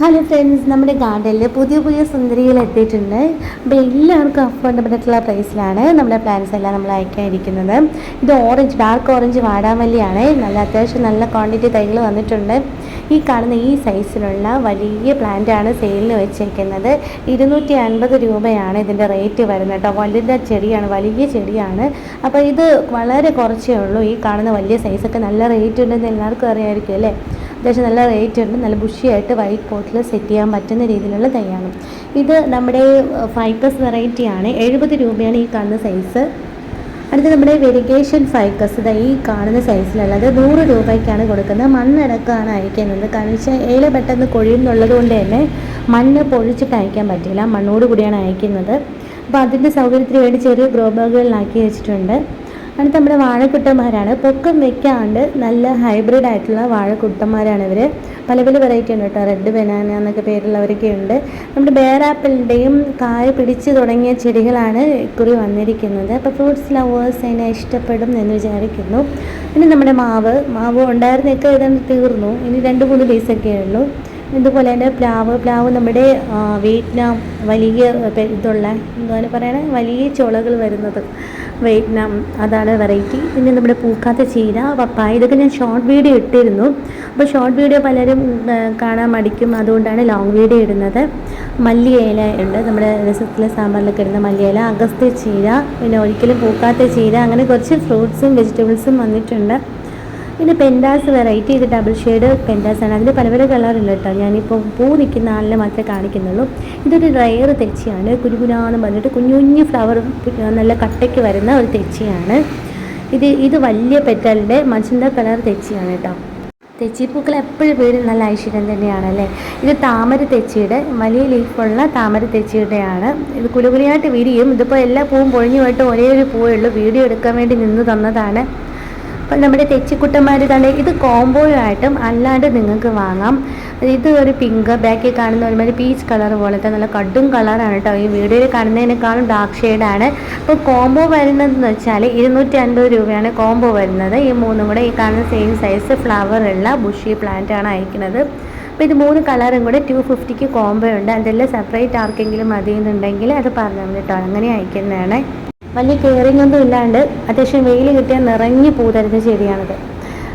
Hello friends, നമ്മുടെ ഗാർഡനിൽ പുതിയ പുതിയ സുന്ദരികൾ എത്തിയിട്ടുണ്ട്. അപ്പോൾ എല്ലാവർക്കും അഫോർഡബിൾ ആയിട്ടുള്ള പ്രൈസിലാണ് നമ്മുടെ പ്ലാന്റ്സ് എല്ലാം നമ്മൾ അയക്കാനിരിക്കുന്നത്. ഇത് ഓറഞ്ച്, ഡാർക്ക് ഓറഞ്ച് വാടാമല്ലിയാണ്. അത്യാവശ്യം നല്ല ക്വാണ്ടിറ്റി തൈകൾ വന്നിട്ടുണ്ട്. ഈ കാണുന്ന ഈ സൈസിലുള്ള വലിയ പ്ലാന്റാണ് സെയിലിന് വെച്ചേക്കുന്നത്. 250 രൂപയാണ് ഇതിൻ്റെ റേറ്റ് വരുന്നത് കേട്ടോ. വലുത ചെടിയാണ്, വലിയ ചെടിയാണ്. അപ്പോൾ ഇത് വളരെ കുറച്ചേ ഉള്ളൂ. ഈ കാണുന്ന വലിയ സൈസൊക്കെ നല്ല റേറ്റ് ഉണ്ടെന്ന് എല്ലാവർക്കും അറിയാമായിരിക്കും അല്ലേ. അത്യാവശ്യം നല്ല റേറ്റ് ഉണ്ട്. നല്ല ബുഷിയായിട്ട് വൈറ്റ് പോട്ടിൽ സെറ്റ് ചെയ്യാൻ പറ്റുന്ന രീതിയിലുള്ള തൈയാണ് ഇത്. നമ്മുടെ ഫൈക്കസ് വെറൈറ്റിയാണ്. 70 രൂപയാണ് ഈ കാണുന്ന സൈസ്. അടുത്ത് നമ്മുടെ വെരിഗേഷൻ ഫൈക്കസ് ഇതാ ഈ കാണുന്ന സൈസിലുള്ളത് 100 രൂപയ്ക്കാണ് കൊടുക്കുന്നത്. മണ്ണടക്കമാണ് അയക്കുന്നത്. കാരണം വെച്ചാൽ ഇല പെട്ടെന്ന് കൊഴിയുന്നുള്ളത് കൊണ്ട് തന്നെ മണ്ണ് പൊഴിച്ചിട്ട് അയക്കാൻ പറ്റില്ല, മണ്ണോട് കൂടിയാണ് അയക്കുന്നത്. അപ്പോൾ അതിൻ്റെ സൗകര്യത്തിന് വേണ്ടി ചെറിയ ഗ്രോ ബാഗുകളിലാക്കി വെച്ചിട്ടുണ്ട്. അടുത്ത് നമ്മുടെ വാഴക്കുട്ടന്മാരാണ്. പൊക്കം വെക്കാണ്ട് നല്ല ഹൈബ്രിഡ് ആയിട്ടുള്ള വാഴക്കുട്ടന്മാരാണ് ഇവർ. പല പല വെറൈറ്റി ഉണ്ട് കേട്ടോ. റെഡ് ബനാന എന്നൊക്കെ പേരുള്ളവരൊക്കെ ഉണ്ട്. നമ്മുടെ ബെയർ ആപ്പിളിൻ്റെയും കായ പിടിച്ച് തുടങ്ങിയ ചെടികളാണ് ഇക്കുറി വന്നിരിക്കുന്നത്. അപ്പോൾ ഫ്രൂട്ട്സ് ലവേഴ്സ് അതിനെ ഇഷ്ടപ്പെടും എന്ന് വിചാരിക്കുന്നു. പിന്നെ നമ്മുടെ മാവ് ഉണ്ടായിരുന്നൊക്കെ ഏതാണ്ട് തീർന്നു. ഇനി 2-3 പീസൊക്കെ ഉള്ളൂ. ഇതുപോലെ തന്നെ പ്ലാവ് നമ്മുടെ വിയറ്റ്നാം വലിയ ഇതുള്ള എന്താണ് പറയണേ, വലിയ ചുളകൾ വരുന്നത് വിയറ്റ്നാം, അതാണ് വെറൈറ്റി. പിന്നെ നമ്മുടെ പൂക്കാത്ത ചീര, പപ്പായ, ഇതൊക്കെ ഞാൻ ഷോർട്ട് വീഡിയോ ഇട്ടിരുന്നു. അപ്പോൾ ഷോർട്ട് വീഡിയോ പലരും കാണാൻ മടിക്കും, അതുകൊണ്ടാണ് ലോങ് വീഡിയോ ഇടുന്നത്. മല്ലിയില ഉണ്ട്, നമ്മുടെ രസത്തിലെ സാമ്പാറിലൊക്കെ ഇടുന്ന മല്ലിയില. അഗസ്ത്യ ചീര, പിന്നെ ഒരിക്കലും പൂക്കാത്ത ചീര, അങ്ങനെ കുറച്ച് ഫ്രൂട്ട്സും വെജിറ്റബിൾസും വന്നിട്ടുണ്ട്. പിന്നെ പെൻഡാസ് വെറൈറ്റി, ഇത് ഡബിൾ ഷെയ്ഡ് പെൻഡാസാണ്. അതിൽ പല പല കളറുണ്ട് കേട്ടോ. ഞാനിപ്പോൾ പൂ നിൽക്കുന്ന ആളിനെ മാത്രമേ കാണിക്കുന്നുള്ളൂ. ഇതൊരു റയർ തെച്ചിയാണ്. കുരുകുരാന്ന് പറഞ്ഞിട്ട് കുഞ്ഞു ഫ്ലവർ നല്ല കട്ടയ്ക്ക് വരുന്ന ഒരു തെച്ചിയാണ് ഇത് വലിയ പെറ്റലിൻ്റെ മജന്ത കളർ തെച്ചിയാണ് കേട്ടോ. തെച്ചിപ്പൂക്കൾ എപ്പോഴും വീടും നല്ല ഐശ്വര്യം തന്നെയാണല്ലേ. ഇത് താമര തെച്ചിയുടെ വലിയ ലീഫുള്ള താമര തെച്ചിയുടെയാണ്. ഇത് കുലുകുലിയായിട്ട് വിരിയും. ഇതിപ്പോൾ എല്ലാ പൂവും പൊഴിഞ്ഞു പോയിട്ട് ഒരേ ഒരു പൂവേ ഉള്ളൂ. വീഡിയോ എടുക്കാൻ വേണ്ടി നിന്ന് തന്നതാണ്. അപ്പോൾ നമ്മുടെ തെച്ചിക്കുട്ടന്മാർ തന്നെ ഇത് കോംബോയായിട്ടും അല്ലാണ്ട് നിങ്ങൾക്ക് വാങ്ങാം. ഇത് ഒരു പിങ്ക്, ബാക്കിൽ കാണുന്ന ഒരുമാതിരി പീച്ച് കളർ പോലത്തെ നല്ല കടും കളറാണ് കേട്ടോ. ഈ വീഡിയോയിൽ കാണുന്നതിനേക്കാളും ഡാർക്ക് ഷെയ്ഡാണ്. അപ്പോൾ കോംബോ വരുന്നതെന്ന് വെച്ചാൽ 250 രൂപയാണ് കോംബോ വരുന്നത്. ഈ മൂന്നും കൂടെ ഈ കാണുന്ന സെയിം സൈസ് ഫ്ലവറുള്ള ബുഷി പ്ലാന്റ് ആണ് അയക്കുന്നത്. അപ്പോൾ ഇത് 3 കളറും കൂടെ 250ക്ക് കോംബോ ഉണ്ട്. അതെല്ലാം സെപ്പറേറ്റ് ആർക്കെങ്കിലും മതിയെന്നുണ്ടെങ്കിൽ അത് പറഞ്ഞാൽ മതി കേട്ടോ. അങ്ങനെ അയക്കുന്നതാണ്. വലിയ കെയറിങ് ഒന്നും ഇല്ലാണ്ട് അത്യാവശ്യം വെയിൽ കിട്ടിയാൽ നിറഞ്ഞ് പൂ തരുന്ന ചെടിയാണിത്.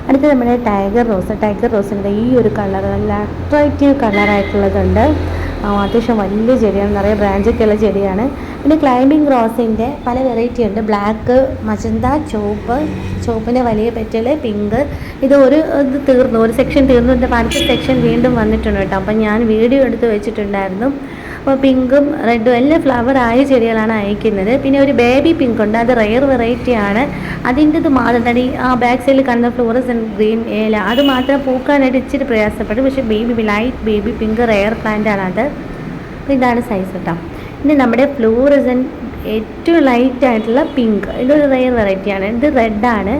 അടുത്ത് നമ്മുടെ ടൈഗർ റോസിൻ്റെ ഈ ഒരു കളർ നല്ല അട്രാക്റ്റീവ് കളറായിട്ടുള്ളതുണ്ട്. അത്യാവശ്യം വലിയ ചെടിയാണ്, നിറയെ ബ്രാഞ്ചൊക്കെ ഉള്ള ചെടിയാണ്. പിന്നെ ക്ലൈമ്പിംഗ് റോസിൻ്റെ പല വെറൈറ്റി ഉണ്ട്. ബ്ലാക്ക്, മജന്ത, ചുവപ്പിൻ്റെ വലിയ പെറ്റൽ, പിങ്ക്. ഇത് തീർന്നു, ഒരു സെക്ഷൻ തീർന്നു. ഇതിൻ്റെ അടുത്ത സെക്ഷൻ വീണ്ടും വന്നിട്ടുണ്ട് കേട്ടോ. അപ്പം ഞാൻ വീഡിയോ എടുത്ത് വെച്ചിട്ടുണ്ടായിരുന്നു. അപ്പോൾ പിങ്കും റെഡും എല്ലാം ഫ്ലവർ ആയ ചെടികളാണ് അയക്കുന്നത്. പിന്നെ ഒരു ബേബി പിങ്ക് ഉണ്ട്, അത് റെയർ വെറൈറ്റിയാണ്. അതിൻ്റെത് മാത്രം ആ ബാക്ക് സൈഡിൽ കാണുന്ന ഫ്ലോറസൻ ഗ്രീൻ ഏല, അത് മാത്രം പൂക്കാനായിട്ട് ഇച്ചിരി പ്രയാസപ്പെടും. പക്ഷേ light baby pink rare plant ആണത്. ഇതാണ് സൈസ് കേട്ടോ. പിന്നെ നമ്മുടെ ഫ്ലോറസൻ ഏറ്റവും ലൈറ്റ് ആയിട്ടുള്ള പിങ്ക്, ഇതൊരു റെയർ വെറൈറ്റിയാണ്. ഇത് റെഡാണ്.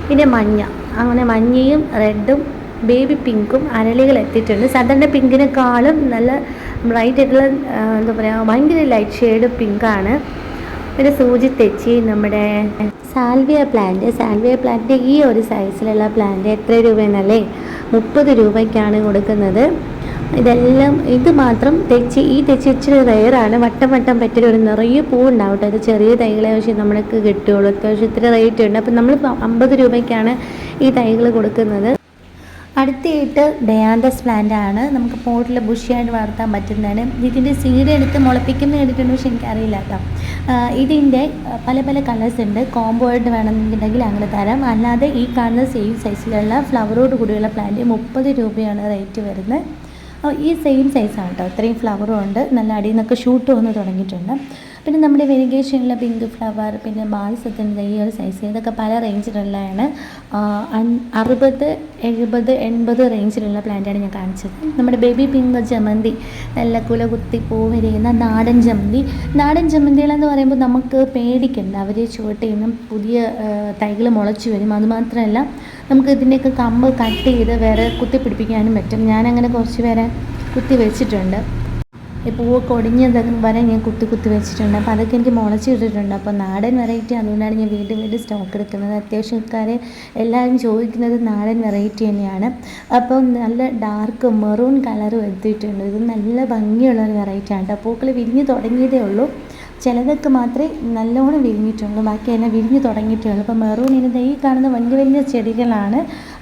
പിന്നെ മഞ്ഞ, അങ്ങനെ മഞ്ഞയും റെഡും ബേബി പിങ്കും അരളികൾ എത്തിയിട്ടുണ്ട്. സാധാരണ പിങ്കിനേക്കാളും നല്ല ബ്രൈറ്റ് ആയിട്ടുള്ള എന്താ പറയുക, ഭയങ്കര ലൈറ്റ് ഷെയ്ഡ് പിങ്കാണ്. പിന്നെ സൂചി തെച്ചി, നമ്മുടെ സാൽവിയ പ്ലാന്റ് ഈ ഒരു സൈസിലുള്ള പ്ലാന്റ് എത്ര രൂപയെന്നല്ലേ, 30 രൂപയ്ക്കാണ് കൊടുക്കുന്നത്. ഇത് മാത്രം ഈ തെച്ചി ഇച്ചിരി റെയറാണ്. വട്ടം പറ്റിയ ഒരു നിറയെ പൂ ഉണ്ടാവട്ടെ. ഇത് ചെറിയ തൈകളെ പക്ഷേ നമ്മൾക്ക് കിട്ടുകയുള്ളൂ. അത്യാവശ്യം ഇത്ര റേറ്റ് ഉണ്ട്. അപ്പം നമ്മൾ 50 രൂപയ്ക്കാണ് ഈ തൈകൾ കൊടുക്കുന്നത്. അടുത്തായിട്ട് ഡയാന്തസ് പ്ലാന്റ് ആണ്. നമുക്ക് പോട്ടിൽ ബുഷിയായിട്ട് വളർത്താൻ പറ്റുന്നതാണ്. ഇതിൻ്റെ സീഡ് എടുത്ത് മുളപ്പിക്കുന്ന എടുത്തിട്ടുണ്ട്, പക്ഷെ എനിക്കറിയില്ല കേട്ടോ. ഇതിൻ്റെ പല പല കളേഴ്സ് ഉണ്ട്. കോംബോ ആയിട്ട് വേണമെന്നുണ്ടെങ്കിൽ അങ്ങനെ തരാം. അല്ലാതെ ഈ കാണുന്ന സെയിം സൈസിലുള്ള ഫ്ലവറോട് കൂടിയുള്ള പ്ലാന്റ് 30 രൂപയാണ് റേറ്റ് വരുന്നത്. ഈ സെയിം സൈസാണ് കേട്ടോ. ഇത്രയും ഫ്ലവറും ഉണ്ട്. നല്ല അടിയിൽ നിന്നൊക്കെ ഷൂട്ട് വന്ന് തുടങ്ങിയിട്ടുണ്ട്. പിന്നെ നമ്മുടെ വെരിഗേഷനിലെ പിങ്ക് ഫ്ലവർ, പിന്നെ ബാൽസത്തിൻ്റെ ഈ ഒരു സൈസ്, ഇതൊക്കെ പല റേഞ്ചിലുള്ളതാണ്. 60, 70, 80 റേഞ്ചിലുള്ള പ്ലാന്റാണ് ഞാൻ കാണിച്ചത്. നമ്മുടെ ബേബി പിങ്ക് ജമന്തി, നല്ല കുല കുത്തി പൂ വിരിയുന്ന നാടൻ ജമന്തികളെന്ന് പറയുമ്പോൾ നമുക്ക് പേടിക്കണ്ട. അവർ ചുവട്ടിൽ നിന്നും പുതിയ തൈകൾ മുളച്ചു വരും. അതുമാത്രമല്ല നമുക്ക് ഇതിൻ്റെയൊക്കെ കമ്പ് കട്ട് ചെയ്ത് വേറെ കുത്തി പിടിപ്പിക്കാനും പറ്റും. ഞാനങ്ങനെ കുറച്ച് പേരെ കുത്തി വെച്ചിട്ടുണ്ട്. ഈ പൂവൊക്കെ ഒടിഞ്ഞതൊക്കെ വരെ ഞാൻ കുത്തി കുത്തി വെച്ചിട്ടുണ്ട്. അപ്പോൾ അതൊക്കെ എനിക്ക് മുളച്ച് ഇട്ടിട്ടുണ്ട്. അപ്പോൾ നാടൻ വെറൈറ്റി അതുകൊണ്ടാണ് ഞാൻ വീണ്ടും വീണ്ടും സ്റ്റോക്ക് എടുക്കുന്നത്. അത്യാവശ്യക്കാർ എല്ലാവരും ചോദിക്കുന്നത് നാടൻ വെറൈറ്റി തന്നെയാണ്. അപ്പോൾ നല്ല ഡാർക്ക് മെറൂൺ കളറും എത്തിയിട്ടുണ്ട്. ഇത് നല്ല ഭംഗിയുള്ളൊരു വെറൈറ്റിയാണ് കേട്ടോ. പൂക്കൾ വിരിഞ്ഞ് തുടങ്ങിയതേ ഉള്ളൂ. ചിലതൊക്കെ മാത്രമേ നല്ലോണം വിരിഞ്ഞിട്ടുള്ളൂ, ബാക്കി എല്ലാം വിരിഞ്ഞ് തുടങ്ങിയിട്ടേ ഉള്ളൂ. അപ്പോൾ മെറൂണിന് ഈ കാണുന്ന വലിയ വലിയ ചെടികളാണ്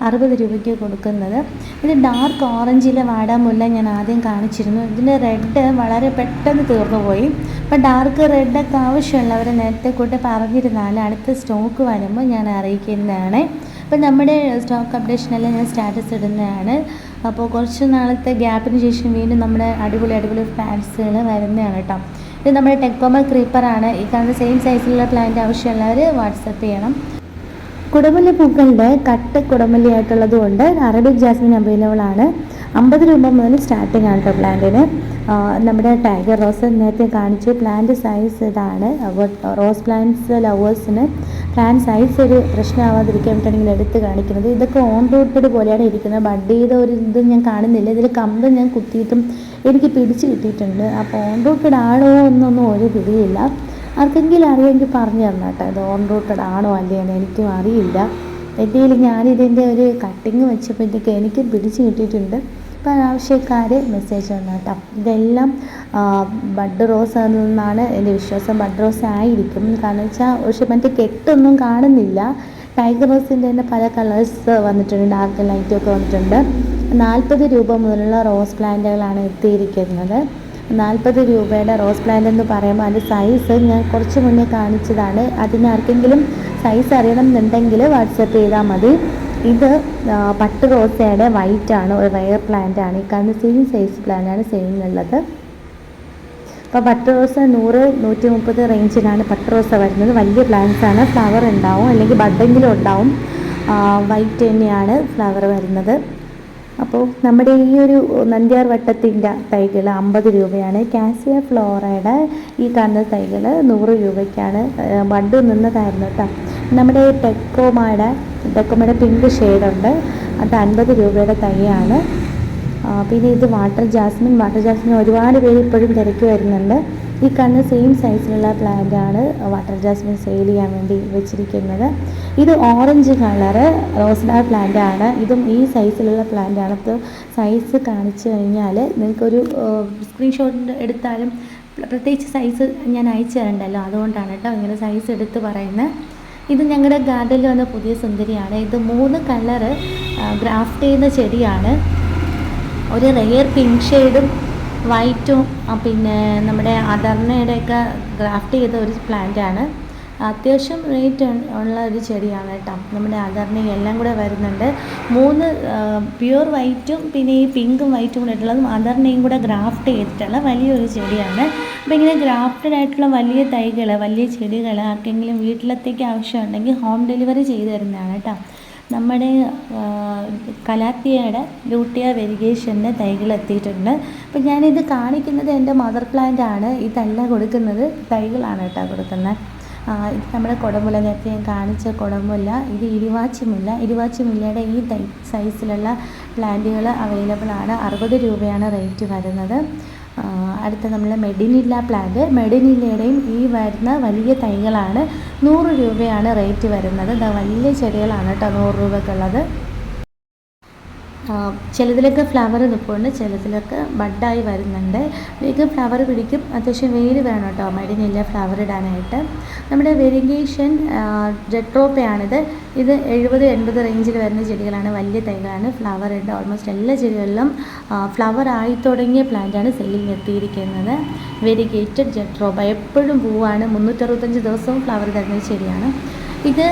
60 രൂപയ്ക്ക് കൊടുക്കുന്നത്. ഇത് ഡാർക്ക് ഓറഞ്ചിലെ വാടാമുല്ല ഞാൻ ആദ്യം കാണിച്ചിരുന്നു. ഇതിൻ്റെ റെഡ് വളരെ പെട്ടെന്ന് തീർന്നു പോയി. അപ്പോൾ ഡാർക്ക് റെഡൊക്കെ ആവശ്യമുള്ളവർ നേരത്തെ കൂട്ടി പറഞ്ഞിരുന്നാൽ അടുത്ത സ്റ്റോക്ക് വരുമ്പോൾ ഞാൻ അറിയിക്കുന്നതാണ്. അപ്പോൾ നമ്മുടെ സ്റ്റോക്ക് അപ്ഡേഷനെല്ലാം ഞാൻ സ്റ്റാറ്റസ് ഇടുന്നതാണ്. അപ്പോൾ കുറച്ച് നാളത്തെ ഗ്യാപ്പിന് ശേഷം വീണ്ടും നമ്മുടെ അടിപൊളി അടിപൊളി പ്ലാന്റ്സുകൾ വരുന്നതാണ് കേട്ടോ. ഇത് നമ്മുടെ ടെക്കോമ ക്രീപ്പറാണ്. ഈ കാണുന്ന സെയിം സൈസിലുള്ള പ്ലാന്റ് ആവശ്യമുള്ളവർ വാട്സപ്പ് ചെയ്യണം. കുടമല്ലി പൂക്കളുടെ കട്ട് കുടമല്ലി ആയിട്ടുള്ളത് കൊണ്ട് അറബിക് ജാസ്മിൻ അവൈലബിൾ ആണ്. 50 രൂപ മുതൽ സ്റ്റാർട്ടിംഗ് ആണ് കേട്ടോ പ്ലാന്റിന്. നമ്മുടെ ടൈഗർ റോസ് നേരത്തെ കാണിച്ച് പ്ലാന്റ് സൈസ് ഇതാണ്. അപ്പോൾ റോസ് പ്ലാന്റ്സ് ലവേഴ്സിന് പ്ലാന്റ് സൈസ് ഒരു പ്രശ്നമാവാതിരിക്കാൻ വേണ്ടിയിട്ടാണെങ്കിൽ എടുത്ത് കാണിക്കുന്നത്. ഇതൊക്കെ ഓൺ റൂട്ടഡ് പോലെയാണ് ഇരിക്കുന്നത്. ബഡ് ചെയ്ത ഒരു ഇത് ഞാൻ കാണുന്നില്ല. ഇതിൽ കമ്പ് ഞാൻ കുത്തിയിട്ടും എനിക്ക് പിടിച്ച് കിട്ടിയിട്ടുണ്ട്. അപ്പോൾ ഓൺ റൂട്ടഡ് ആണോ എന്നൊന്നും ഒരു പിടിയില്ല. ആർക്കെങ്കിലും അറിയാമെങ്കിൽ പറഞ്ഞു തരണം കേട്ടോ, ഇത് ഓൺ റൂട്ടഡ് ആണോ അല്ലേന്ന് എനിക്കും അറിയില്ല. എൻ്റെ ഞാനിതിൻ്റെ ഒരു കട്ടിങ് വെച്ചപ്പോഴത്തേക്ക് എനിക്ക് പിടിച്ച് കിട്ടിയിട്ടുണ്ട്. അപ്പോൾ ആവശ്യക്കാർ മെസ്സേജ് തരണം കേട്ടോ. ഇതെല്ലാം ബഡ് റോസ് എന്നാണ് എൻ്റെ വിശ്വാസം. ബഡ് റോസ് ആയിരിക്കും, കാരണം വെച്ചാൽ പക്ഷെ മറ്റേ കെട്ടൊന്നും കാണുന്നില്ല. ടൈഗർ റോസിൻ്റെ തന്നെ പല കളേഴ്സ് വന്നിട്ടുണ്ട്, ഡാർക്ക് ലൈറ്റൊക്കെ വന്നിട്ടുണ്ട്. 40 രൂപ മുതലുള്ള റോസ് പ്ലാന്റുകളാണ് എത്തിയിരിക്കുന്നത്. 40 രൂപയുടെ റോസ് പ്ലാന്റ് എന്ന് പറയുമ്പോൾ അതിൻ്റെ സൈസ് ഞാൻ കുറച്ച് മുന്നേ കാണിച്ചതാണ്. അതിനാർക്കെങ്കിലും സൈസ് അറിയണം എന്നുണ്ടെങ്കിൽ വാട്സപ്പ് ചെയ്താൽ മതി. ഇത് പട്ട് റോസയുടെ വൈറ്റ് ആണ്, ഒരു റെയർ പ്ലാന്റ് ആണ്. ഈ കാണുന്ന സെയിം സൈസ് പ്ലാന്റാണ് സെയിം ഉള്ളത്. അപ്പോൾ പട്ട് റോസ 100-130 റേഞ്ചിലാണ് പട്ട് റോസ വരുന്നത്. വലിയ പ്ലാന്റ്സ് ആണ്, ഫ്ലവർ ഉണ്ടാവും അല്ലെങ്കിൽ ബഡെങ്കിലും ഉണ്ടാവും. വൈറ്റ് തന്നെയാണ് ഫ്ലവർ വരുന്നത്. അപ്പോൾ നമ്മുടെ ഈ ഒരു നന്ദ്യാർ വട്ടത്തിൻ്റെ തൈകൾ 50 രൂപയാണ്. കാസിയ ഫ്ലോറയുടെ ഈ കാണുന്ന തൈകൾ 100 രൂപയ്ക്കാണ്. ബഡ് നിന്നതായിരുന്നു കേട്ടോ. നമ്മുടെ ടെക്കോമയുടെ പിങ്ക് ഷെയ്ഡുണ്ട്, അത് 50 രൂപയുടെ തൈയാണ്. പിന്നെ ഇത് വാട്ടർ ജാസ്മിൻ ഒരുപാട് പേര് ഇപ്പോഴും തിരക്കി വരുന്നുണ്ട്. ഈ കാണുന്ന സെയിം സൈസിലുള്ള പ്ലാന്റാണ് വാട്ടർ ജാസ്മിൻ സെയിൽ ചെയ്യാൻ വേണ്ടി വെച്ചിരിക്കുന്നത്. ഇത് ഓറഞ്ച് കളറ് റോസ്ഡാർ പ്ലാന്റ് ആണ്. ഇതും ഈ സൈസിലുള്ള പ്ലാന്റ് ആണ്. അപ്പോൾ സൈസ് കാണിച്ചു കഴിഞ്ഞാൽ നിങ്ങൾക്കൊരു സ്ക്രീൻഷോട്ട് എടുത്താലും പ്രത്യേകിച്ച് സൈസ് ഞാൻ അയച്ചു തരണ്ടല്ലോ, അതുകൊണ്ടാണ് കേട്ടോ ഇങ്ങനെ സൈസ് എടുത്ത് പറയുന്നത്. ഇത് ഞങ്ങളുടെ ഗാർഡനിൽ വന്ന പുതിയ സുന്ദരിയാണ്. ഇത് 3 കളറ് ഗ്രാഫ്റ്റ് ചെയ്യുന്ന ചെടിയാണ്. ഒരു റെയർ പിങ്ക് ഷെയ്ഡും വൈറ്റും പിന്നെ നമ്മുടെ അടർണയുടെയൊക്കെ ഗ്രാഫ്റ്റ് ചെയ്ത ഒരു പ്ലാന്റാണ്. അത്യാവശ്യം റേറ്റ് ഉള്ള ഒരു ചെടിയാണ് കേട്ടോ. നമ്മുടെ അടർണയും എല്ലാം കൂടെ വരുന്നുണ്ട്. 3 പ്യുവർ വൈറ്റും പിന്നെ ഈ പിങ്കും വൈറ്റും കൂടെ ഉള്ളതും അടർണയും കൂടെ ഗ്രാഫ്റ്റ് ചെയ്തിട്ടുള്ള വലിയൊരു ചെടിയാണ്. അപ്പോൾ ഇങ്ങനെ ഗ്രാഫ്റ്റഡ് ആയിട്ടുള്ള വലിയ തൈകൾ, വലിയ ചെടികൾ ആർക്കെങ്കിലും വീട്ടിലത്തേക്ക് ആവശ്യമുണ്ടെങ്കിൽ ഹോം ഡെലിവറി ചെയ്ത് തരുന്നതാണ് കേട്ടോ. നമ്മുടെ കലാത്തിയയുടെ ലൂട്ടിയ വെരിഗേഷൻ്റെ തൈകൾ എത്തിയിട്ടുണ്ട്. അപ്പോൾ ഞാനിത് കാണിക്കുന്നത് എൻ്റെ മദർ പ്ലാന്റ് ആണ്. ഇതല്ല കൊടുക്കുന്നത്, തൈകളാണ് കേട്ടോ കൊടുക്കുന്നത്. ഇത് നമ്മുടെ കുടമുല്ല, നേരത്തെ ഞാൻ കാണിച്ച കുടമുല്ല. ഇത് ഇരുവാച്ചിമുല്ലയുടെ ഈ സൈസിലുള്ള പ്ലാന്റുകൾ അവൈലബിൾ ആണ്. 60 രൂപയാണ് റേറ്റ് വരുന്നത്. അടുത്ത നമ്മളെ മെഡിനില്ല പ്ലാന്റ്, മെഡിനില്ലയുടെയും ഈ വരുന്ന വലിയ തൈകളാണ്. 100 രൂപയാണ് റേറ്റ് വരുന്നത്. വലിയ ചെടികളാണ് കേട്ടോ 100 രൂപയ്ക്കുള്ളത്. ചിലതിലൊക്കെ ഫ്ലവർ നിൽപ്പുണ്ട്, ചിലതിലൊക്കെ ബഡായി വരുന്നുണ്ട്. വേഗം ഫ്ലവർ പിടിക്കും. അത്യാവശ്യം വെയിൽ വേണം കേട്ടോ മെഡിനില്ല ഫ്ലവർ ഇടാനായിട്ട്. നമ്മുടെ വെരിഗേഷൻ ജെട്രോപ്പയാണിത്. ഇത് 70-80 റേഞ്ചിൽ വരുന്ന ചെടികളാണ്, വലിയ തൈകളാണ്. ഫ്ലവർ ഉണ്ട്. ഓൾമോസ്റ്റ് എല്ലാ ചെടികളിലും ഫ്ലവർ ആയി തുടങ്ങിയ പ്ലാന്റാണ് സെയിലിന് എത്തിയിരിക്കുന്നത്. വെരിഗേറ്റഡ് ജെട്രോപ്പ എപ്പോഴും പൂവാണ്, 365 ദിവസവും ഫ്ലവർ തരുന്ന ചെടിയാണ്. ഇത്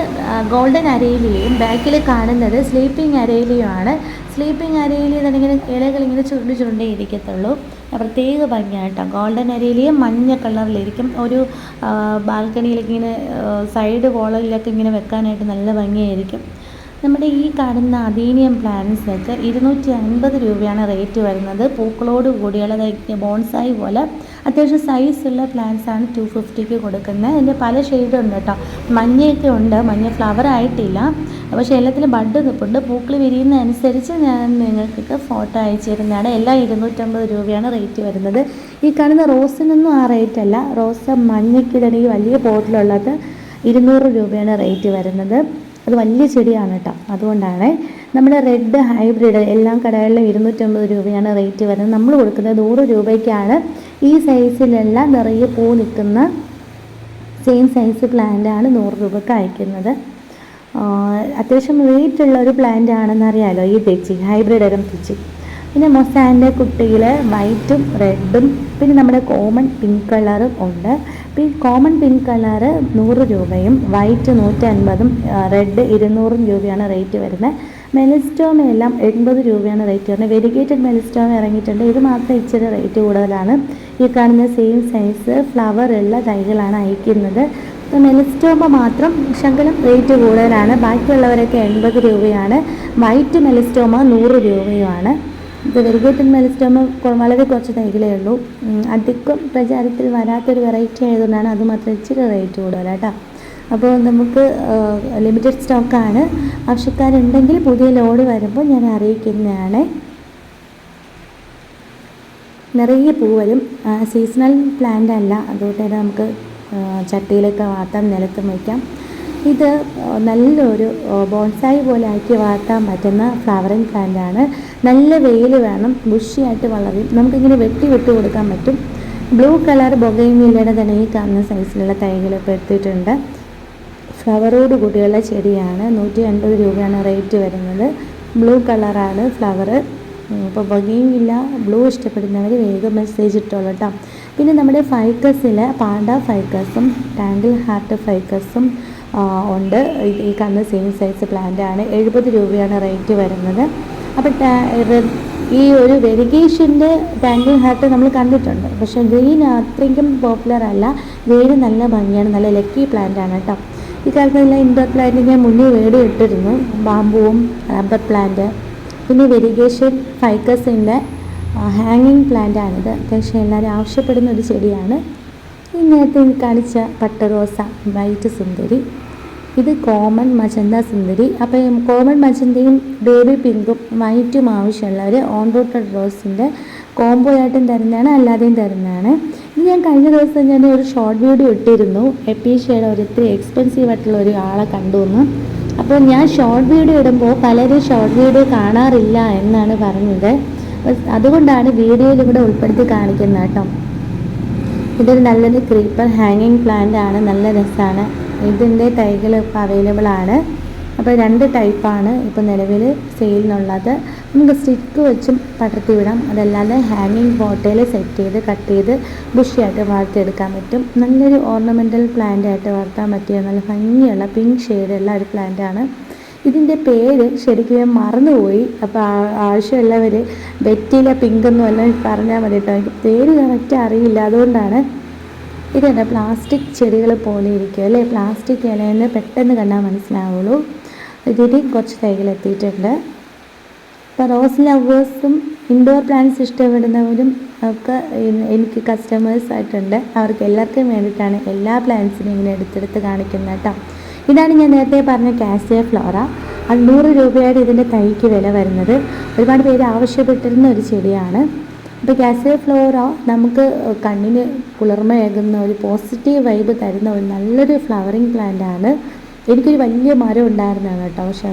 ഗോൾഡൻ അരേലിയയും ബാക്കിൽ കാണുന്നത് സ്ലീപ്പിംഗ് അരേലിയുമാണ്. സ്ലീപ്പിംഗ് അരേലിയ ഇങ്ങനെ ഇലകളിങ്ങനെ ചുരുണ്ടേ ഇരിക്കത്തുള്ളൂ. പ്രത്യേക ഭംഗിയായിട്ടോ. ഗോൾഡൻ അരേലിയ മഞ്ഞ കളറിലിരിക്കും. ഒരു ബാൽക്കണിയിലേക്ക് ഇങ്ങനെ സൈഡ് വോളിലൊക്കെ ഇങ്ങനെ വെക്കാനായിട്ട് നല്ല ഭംഗിയായിരിക്കും. നമ്മുടെ ഈ കാണുന്ന അദീനിയം പ്ലാന്റ്സൊക്കെ 250 രൂപയാണ് റേറ്റ് വരുന്നത്. പൂക്കളോട് കൂടിയുള്ള ബോൺസായി പോലെ അത്യാവശ്യം സൈസുള്ള പ്ലാന്റ്സാണ് 250ക്ക് കൊടുക്കുന്നത്. അതിൻ്റെ പല ഷെയ്ഡുണ്ട് കേട്ടോ. മഞ്ഞയൊക്കെ ഉണ്ട്, മഞ്ഞ ഫ്ലവർ ആയിട്ടില്ല, പക്ഷേ എല്ലാത്തിലും ബഡ് നിൽപ്പുണ്ട്. പൂക്കൾ വിരിയുന്നതനുസരിച്ച് ഞാൻ നിങ്ങൾക്ക് ഫോട്ടോ അയച്ചു തരുന്നതാണ്. എല്ലാം 250 രൂപയാണ് റേറ്റ് വരുന്നത്. ഈ കാണുന്ന റോസിനൊന്നും ആ റേറ്റ് അല്ല. റോസ് മഞ്ഞയ്ക്ക് തന്നെ ഈ വലിയ പോട്ടിലുള്ളത് 200 രൂപയാണ് റേറ്റ് വരുന്നത്. അത് വലിയ ചെടിയാണ് കേട്ടോ, അതുകൊണ്ടാണ്. നമ്മുടെ റെഡ് ഹൈബ്രിഡ് എല്ലാം കടകളിലും 250 രൂപയാണ് റേറ്റ് വരുന്നത്. നമ്മൾ കൊടുക്കുന്നത് 100 രൂപയ്ക്കാണ്. ഈ സൈസിലുള്ള നിറയെ പൂ നിൽക്കുന്ന സെയിം സൈസ് പ്ലാന്റാണ് 100 രൂപയ്ക്ക് അയക്കുന്നത്. അത്യാവശ്യം റേറ്റ് ഉള്ള ഒരു പ്ലാന്റ് ആണെന്ന് അറിയാമല്ലോ ഈ തെച്ചി, ഹൈബ്രിഡ് ഇനം തെച്ചി. പിന്നെ മൊസാൻ്റെ കുട്ടിയിൽ വൈറ്റും റെഡും പിന്നെ നമ്മുടെ കോമൺ പിങ്ക് കളറും ഉണ്ട്. പിന്നെ കോമൺ പിങ്ക് കളറ് 100 രൂപയും വൈറ്റ് 150ഉം റെഡ് 200 രൂപയാണ് റേറ്റ് വരുന്നത്. മെലിസ്റ്റോമയെല്ലാം 80 രൂപയാണ് റേറ്റ് വരുന്നത്. വെരിഗേറ്റഡ് മെലിസ്റ്റോമ ഇറങ്ങിയിട്ടുണ്ട്. ഇത് മാത്രം ഇച്ചിരി റേറ്റ് കൂടുതലാണ്. ഈ കാണുന്ന സെയിം സൈസ് ഫ്ലവർ ഉള്ള തൈകളാണ് അയക്കുന്നത്. മെലിസ്റ്റോമ മാത്രം ശകലം റേറ്റ് കൂടുതലാണ്. ബാക്കിയുള്ളവരൊക്കെ 80 രൂപയാണ്. വൈറ്റ് മെലിസ്റ്റോമ 100 രൂപയുമാണ്. ഇത് വെരിഗേറ്റഡ് മെലിസ്റ്റോമ വളരെ കുറച്ച് തൈകളേ ഉള്ളൂ. അധികം പ്രചാരത്തിൽ വരാത്തൊരു വെറൈറ്റി ആയതുകൊണ്ടാണ് അത് മാത്രം ഇച്ചിരി റേറ്റ് കൂടുതലാട്ടോ. അപ്പോൾ നമുക്ക് ലിമിറ്റഡ് സ്റ്റോക്കാണ്. ആവശ്യക്കാരുണ്ടെങ്കിൽ പുതിയ ലോഡ് വരുമ്പോൾ ഞാൻ അറിയിക്കുന്നതാണ്. നിറയെ പൂ വരും. സീസണൽ പ്ലാന്റ് അല്ല, അതുകൊണ്ട് തന്നെ നമുക്ക് ചട്ടിയിലൊക്കെ വാർത്താം, നിലത്തും വയ്ക്കാം. ഇത് നല്ലൊരു ബോൺസായി പോലെ ആക്കി വളർത്താൻ പറ്റുന്ന ഫ്ലവറിങ് പ്ലാന്റാണ്. നല്ല വെയിൽ വേണം, ബുഷിയായിട്ട് വളരും. നമുക്കിങ്ങനെ വെട്ടി കൊടുക്കാൻ പറ്റും. ബ്ലൂ കളർ ബൊഗൈൻവില്ലയുടെ തന്നെ ഈ കാണുന്ന സൈസിലുള്ള തൈകൾ ഇപ്പോൾ എടുത്തിട്ടുണ്ട്. ഫ്ലവറോട് കൂടിയുള്ള ചെടിയാണ്. 150 രൂപയാണ് റേറ്റ് വരുന്നത്. ബ്ലൂ കളറാണ് ഫ്ലവർ. ഇപ്പോൾ ബൊഗൈൻവില്ല ബ്ലൂ ഇഷ്ടപ്പെടുന്നവർ വേഗം മെസ്സേജ് ഇട്ടോളൂ കേട്ടോ. പിന്നെ നമ്മുടെ ഫൈക്കസിൽ പാണ്ട ഫൈക്കസും ടാങ്കിൾ ഹാർട്ട് ഫൈക്കസും ഉണ്ട്. ഈ കാണുന്ന സെയിം സൈസ് പ്ലാന്റാണ്. 70 രൂപയാണ് റേറ്റ് വരുന്നത്. അപ്പോൾ ഈ ഒരു വെരിഗേഷൻ്റെ ടാങ്കിൾ ഹാർട്ട് നമ്മൾ കണ്ടിട്ടുണ്ട്, പക്ഷേ ഗ്രീൻ അത്രയ്ക്കും പോപ്പുലർ അല്ല. ഗ്രീൻ നല്ല ഭംഗിയാണ്, നല്ല ലക്കി പ്ലാന്റാണ് കേട്ടോ. ഈ കാലത്തെല്ലാം ഇൻഡോർ പ്ലാന്റ് ഞാൻ മുന്നേ വീഡിയോ ഇട്ടിരുന്നു. ബാമ്പുവും റബ്ബർ പ്ലാന്റ്, പിന്നെ വെരിഗേഷൻ ഫൈക്കസിൻ്റെ ഹാങ്ങിങ് പ്ലാന്റാണിത്. അത്യാവശ്യം എല്ലാവരും ആവശ്യപ്പെടുന്ന ഒരു ചെടിയാണ്. ഈ നേരത്തെ കാണിച്ച പട്ട് റോസ വൈറ്റ് സുന്ദരി, ഇത് കോമൺ മജന്ത സുന്ദരി. അപ്പോൾ കോമൺ മജന്തയും ബേബി പിങ്കും വൈറ്റും ആവശ്യമുള്ളവർ ഓൺ റൂട്ടഡ് റോസിൻ്റെ കോംബോ ആയിട്ടും തരുന്നതാണ്, അല്ലാതെയും തരുന്നതാണ്. ഇത് ഞാൻ കഴിഞ്ഞ ദിവസം ഞാൻ ഒരു ഷോർട്ട് വീഡിയോ ഇട്ടിരുന്നു. എപ്പീഷ്യയുടെ ഒരു ഇത്തിരി എക്സ്പെൻസീവ് ആയിട്ടുള്ള ഒരു ആളെ കണ്ടുവന്നു. അപ്പോൾ ഞാൻ ഷോർട്ട് വീഡിയോ ഇടുമ്പോൾ പലരും ഷോർട്ട് വീഡിയോ കാണാറില്ല എന്നാണ് പറഞ്ഞത്. അതുകൊണ്ടാണ് വീഡിയോയിൽ ഇവിടെ ഉൾപ്പെടുത്തി കാണിക്കുന്നത് കേട്ടോ. ഇതൊരു നല്ലൊരു ക്രീപ്പർ ഹാങ്ങിങ് പ്ലാന്റ് ആണ്, നല്ല രസമാണ്. ഇതിൻ്റെ തൈകൾ ഇപ്പോൾ അവൈലബിൾ ആണ്. അപ്പോൾ 2 ടൈപ്പാണ് ഇപ്പോൾ നിലവിൽ സെയിലിനുള്ളത്. നമുക്ക് സ്റ്റിക്ക് വെച്ചും പടർത്തി വിടാം, അതല്ലാതെ ഹാങ്ങിങ് പോട്ടയിൽ സെറ്റ് ചെയ്ത് കട്ട് ചെയ്ത് ബുഷിയായിട്ട് വളർത്തിയെടുക്കാൻ പറ്റും. നല്ലൊരു ഓർണമെൻ്റൽ പ്ലാന്റ് ആയിട്ട് വളർത്താൻ പറ്റിയ നല്ല ഭംഗിയുള്ള പിങ്ക് ഷെയ്ഡുള്ള ഒരു പ്ലാന്റാണ്. ഇതിൻ്റെ പേര് ശരിക്കും ഞാൻ മറന്നുപോയി. അപ്പോൾ ആവശ്യമുള്ളവർ ബെറ്റിയിലെ പിങ്ക് എന്ന് വല്ലതും പറഞ്ഞാൽ മതി കേട്ടോ. എനിക്ക് പേര് കറക്റ്റ് അറിയില്ല, അതുകൊണ്ടാണ്. ഇതെന്നെ പ്ലാസ്റ്റിക് ചെടികൾ പോലെ ഇരിക്കും അല്ലേ, പ്ലാസ്റ്റിക് ഇലയെന്ന് പെട്ടെന്ന് കണ്ടാൽ മനസ്സിലാവുള്ളൂ. ഇതിൽ കുറച്ച് തൈകൾ എത്തിയിട്ടുണ്ട്. ഇപ്പോൾ റോസ് ലവേഴ്സും ഇൻഡോർ പ്ലാന്റ്സ് ഇഷ്ടപ്പെടുന്നവരും ഒക്കെ എനിക്ക് കസ്റ്റമേഴ്സ് ആയിട്ടുണ്ട്. അവർക്ക് എല്ലാവർക്കും വേണ്ടിയിട്ടാണ് എല്ലാ പ്ലാന്റ്സിനും ഇങ്ങനെ എടുത്തെടുത്ത് കാണിക്കുന്നത് കേട്ടോ. ഇതാണ് ഞാൻ നേരത്തെ പറഞ്ഞ കാസിയ ഫ്ലോറ. അത് 100 രൂപയാണ് ഇതിൻ്റെ തൈക്ക് വില വരുന്നത്. ഒരുപാട് പേര് ആവശ്യപ്പെട്ടിരുന്ന ഒരു ചെടിയാണ്. അപ്പോൾ കാസിയ ഫ്ലോറ നമുക്ക് കണ്ണിന് കുളിർമയേകുന്ന ഒരു പോസിറ്റീവ് വൈബ് തരുന്ന ഒരു നല്ലൊരു ഫ്ലവറിങ് പ്ലാന്റാണ്. എനിക്കൊരു വലിയ മരം ഉണ്ടായിരുന്നതാണ് കേട്ടോ, പക്ഷെ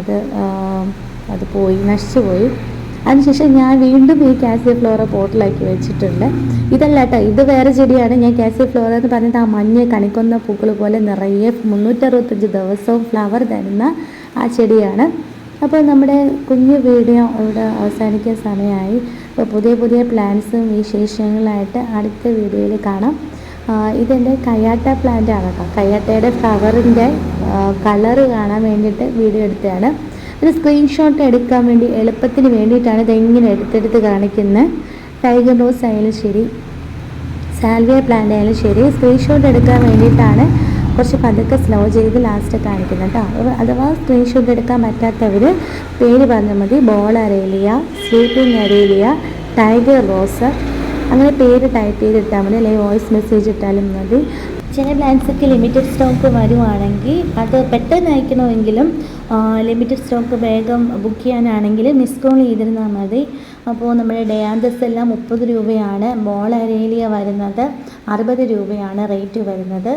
അത് പോയി, നശിച്ചു പോയി. അതിനുശേഷം ഞാൻ വീണ്ടും ഈ കാസിയ ഫ്ലോറ പോട്ടിലാക്കി വെച്ചിട്ടുണ്ട്. ഇതല്ല കേട്ടോ, ഇത് വേറെ ചെടിയാണ്. ഞാൻ കാസിയ ഫ്ലോറ എന്ന് പറഞ്ഞിട്ട് ആ മഞ്ഞ കണിക്കൊന്ന പൂക്കൾ പോലെ നിറയെ 365 ദിവസവും ഫ്ലവർ തരുന്ന ആ ചെടിയാണ്. അപ്പോൾ നമ്മുടെ കുഞ്ഞു വീഡിയോ ഇവിടെ അവസാനിക്കാൻ സമയമായി. അപ്പോൾ പുതിയ പ്ലാന്റ്സും വിശേഷങ്ങളായിട്ട് അടുത്ത വീഡിയോയിൽ കാണാം. ഇതെൻ്റെ കയ്യാട്ട പ്ലാന്റ് ആണ് കേട്ടോ. കയ്യാട്ടയുടെ ഫ്ലവറിൻ്റെ കളറ് കാണാൻ വേണ്ടിയിട്ട് വീഡിയോ എടുത്തതാണ്. ഒരു സ്ക്രീൻഷോട്ട് എടുക്കാൻ വേണ്ടി എളുപ്പത്തിന് വേണ്ടിയിട്ടാണ് ഇതെങ്ങനെ എടുത്തെടുത്ത് കാണിക്കുന്നത്. ടൈഗർ റോസ് ആയാലും ശരി, സാൽവിയ പ്ലാന്റ് ആയാലും ശരി, സ്ക്രീൻഷോട്ട് എടുക്കാൻ വേണ്ടിയിട്ടാണ് കുറച്ച് പതുക്കെ സ്ലോ ചെയ്ത് ലാസ്റ്റ് കാണിക്കുന്നത് കേട്ടോ. അഥവാ സ്ക്രീൻഷോട്ട് എടുക്കാൻ പറ്റാത്തവർ പേര് പറഞ്ഞാൽ മതി. Ball aralia, sleeping aralia, tiger rose, അങ്ങനെ പേര് ടൈപ്പ് ചെയ്തിട്ടാൽ മതി, അല്ലെങ്കിൽ വോയിസ് മെസ്സേജ് ഇട്ടാലും മതി. ചില പ്ലാൻസൊക്കെ ലിമിറ്റഡ് സ്റ്റോക്ക് വരുവാണെങ്കിൽ അത് പെട്ടെന്ന് അയക്കണമെങ്കിലും ലിമിറ്റഡ് സ്റ്റോക്ക് വേഗം ബുക്ക് ചെയ്യാനാണെങ്കിൽ മിസ് കോൾ ചെയ്തിരുന്നാൽ മതി. അപ്പോൾ നമ്മുടെ ഡയാന്തസ് എല്ലാം 30 രൂപയാണ്, ബോൾ അരേലിയ വരുന്നത് 60 രൂപയാണ് റേറ്റ് വരുന്നത്,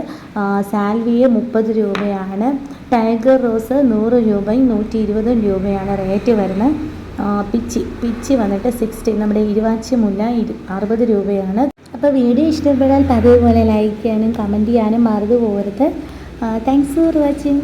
സാൽവിയ 30 രൂപയാണ്, ടൈഗർ റോസ് 100 രൂപയും 120 രൂപയാണ് റേറ്റ് വരുന്നത്. പിച്ചി വന്നിട്ട് 60, നമ്മുടെ ഇരുവാച്ചി മുല്ല 60 രൂപയാണ്. അപ്പോൾ വീഡിയോ ഇഷ്ടപ്പെട്ടാൽ പതിവ് പോലെ ലൈക്ക് ചെയ്യാനും കമൻറ്റ് ചെയ്യാനും മറന്നു പോകരുത്. Thanks for watching.